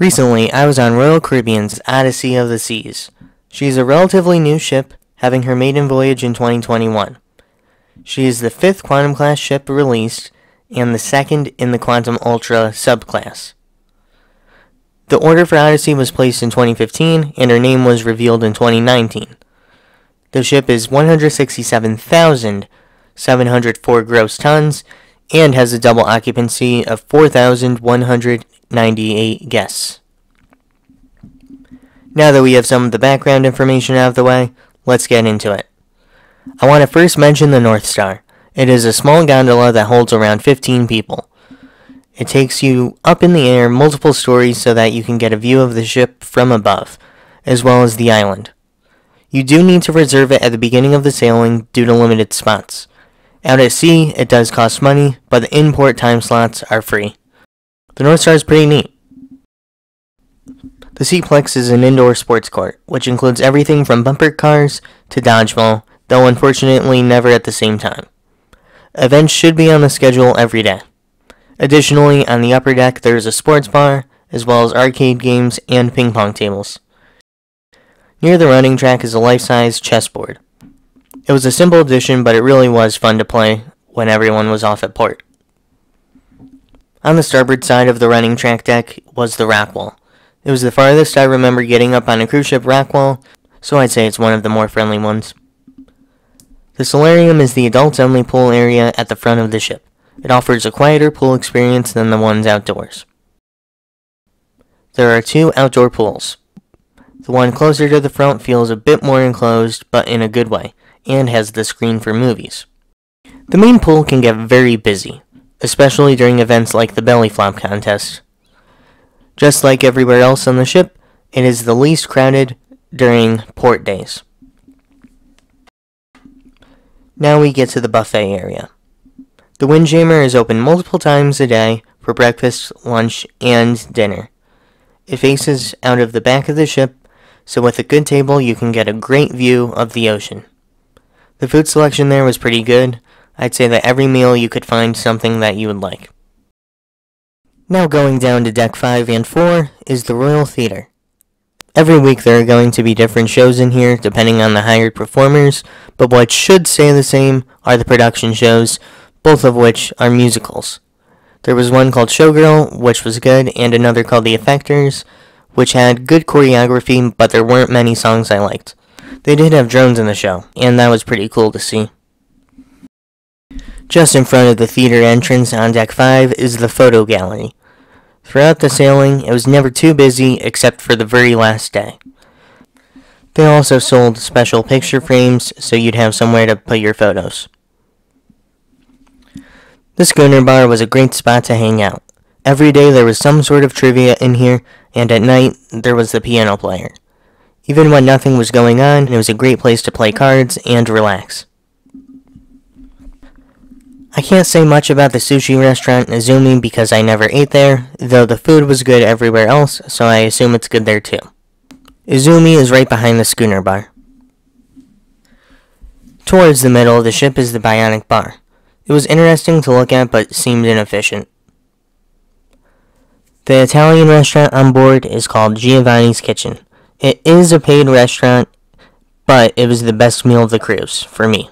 Recently, I was on Royal Caribbean's Odyssey of the Seas. She's a relatively new ship, having her maiden voyage in 2021. She is the 5th Quantum class ship released, and the 2nd in the Quantum Ultra subclass. The order for Odyssey was placed in 2015, and her name was revealed in 2019. The ship is 167,704 gross tons, and has a double occupancy of 4,198 guests. Now that we have some of the background information out of the way, let's get into it. I want to first mention the North Star. It is a small gondola that holds around 15 people. It takes you up in the air multiple stories so that you can get a view of the ship from above, as well as the island. You do need to reserve it at the beginning of the sailing due to limited spots. Out at sea, it does cost money, but the in-port time slots are free. The North Star is pretty neat. The Seaplex is an indoor sports court, which includes everything from bumper cars to dodgeball, though unfortunately never at the same time. Events should be on the schedule every day. Additionally, on the upper deck there is a sports bar, as well as arcade games and ping pong tables. Near the running track is a life-size chessboard. It was a simple addition, but it really was fun to play when everyone was off at port. On the starboard side of the running track deck was the rock wall. It was the farthest I remember getting up on a cruise ship rock wall, so I'd say it's one of the more friendly ones. The solarium is the adults-only pool area at the front of the ship. It offers a quieter pool experience than the ones outdoors. There are 2 outdoor pools. The one closer to the front feels a bit more enclosed, but in a good way, and has the screen for movies. The main pool can get very busy, especially during events like the belly flop contest. Just like everywhere else on the ship, it is the least crowded during port days. Now we get to the buffet area. The Windjammer is open multiple times a day for breakfast, lunch, and dinner. It faces out of the back of the ship, so with a good table you can get a great view of the ocean. The food selection there was pretty good. I'd say that every meal you could find something that you would like. Now going down to Deck 5 and 4 is the Royal Theatre. Every week there are going to be different shows in here depending on the hired performers, but what should stay the same are the production shows, both of which are musicals. There was one called Showgirl, which was good, and another called The Effectors, which had good choreography, but there weren't many songs I liked. They did have drones in the show, and that was pretty cool to see. Just in front of the theater entrance on Deck 5 is the photo gallery. Throughout the sailing, it was never too busy except for the very last day. They also sold special picture frames so you'd have somewhere to put your photos. The schooner bar was a great spot to hang out. Every day there was some sort of trivia in here, and at night there was the piano player. Even when nothing was going on, it was a great place to play cards and relax. I can't say much about the sushi restaurant Izumi because I never ate there, though the food was good everywhere else, so I assume it's good there too. Izumi is right behind the schooner bar. Towards the middle of the ship is the Bionic Bar. It was interesting to look at, but seemed inefficient. The Italian restaurant on board is called Giovanni's Kitchen. It is a paid restaurant, but it was the best meal of the cruise, for me.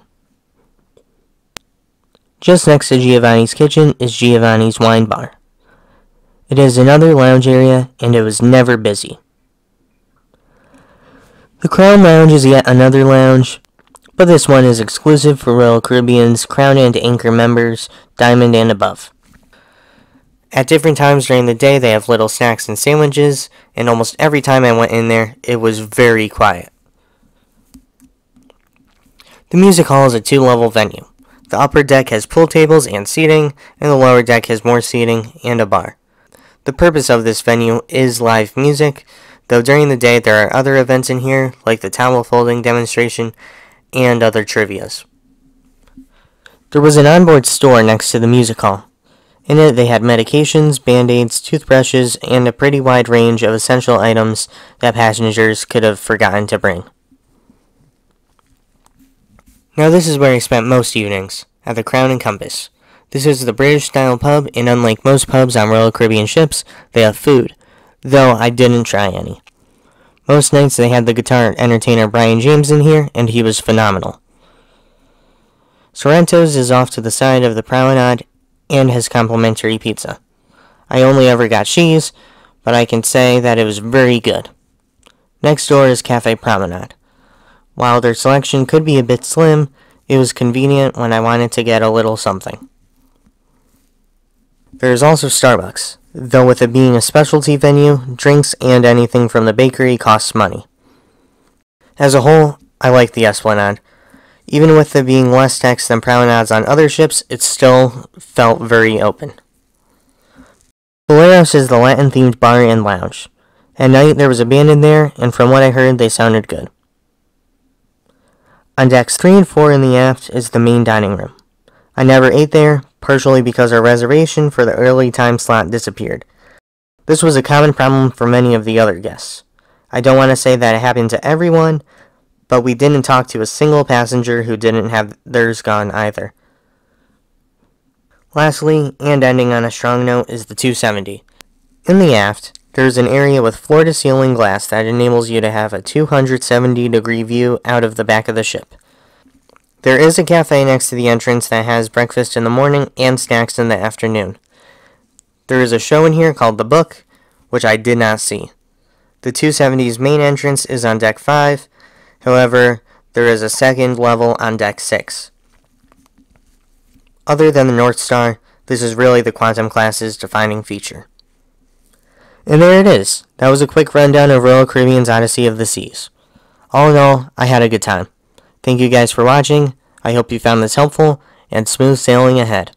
Just next to Giovanni's Kitchen is Giovanni's Wine Bar. It is another lounge area, and it was never busy. The Crown Lounge is yet another lounge, but this one is exclusive for Royal Caribbean's Crown and Anchor members, Diamond and above. At different times during the day, they have little snacks and sandwiches, and almost every time I went in there, it was very quiet. The music hall is a 2-level venue. The upper deck has pool tables and seating, and the lower deck has more seating and a bar. The purpose of this venue is live music, though during the day there are other events in here, like the towel folding demonstration and other trivias. There was an onboard store next to the music hall. In it, they had medications, band-aids, toothbrushes, and a pretty wide range of essential items that passengers could have forgotten to bring. Now this is where I spent most evenings, at the Crown and Compass. This is the British-style pub, and unlike most pubs on Royal Caribbean ships, they have food. though I didn't try any. Most nights they had the guitar entertainer Brian James in here, and he was phenomenal. Sorrento's is off to the side of the promenade and has complimentary pizza. I only ever got cheese, but I can say that it was very good. Next door is Cafe Promenade. While their selection could be a bit slim, it was convenient when I wanted to get a little something. There is also Starbucks, though with it being a specialty venue, drinks and anything from the bakery costs money. As a whole, I like the Esplanade. Even with there being less text than promenades on other ships, it still felt very open. Boleros is the Latin-themed bar and lounge. At night there was a band in there, and from what I heard, they sounded good. On decks 3 and 4 in the aft is the main dining room. I never ate there, partially because our reservation for the early time slot disappeared. This was a common problem for many of the other guests. I don't want to say that it happened to everyone, but we didn't talk to a single passenger who didn't have theirs gone either. Lastly, and ending on a strong note, is the 270. In the aft, there's an area with floor-to-ceiling glass that enables you to have a 270-degree view out of the back of the ship. There is a cafe next to the entrance that has breakfast in the morning and snacks in the afternoon. There is a show in here called The Book, which I did not see. The 270's main entrance is on deck 5, however, there is a second level on deck 6. Other than the North Star, this is really the Quantum class's defining feature. And there it is. That was a quick rundown of Royal Caribbean's Odyssey of the Seas. All in all, I had a good time. Thank you guys for watching. I hope you found this helpful, and smooth sailing ahead.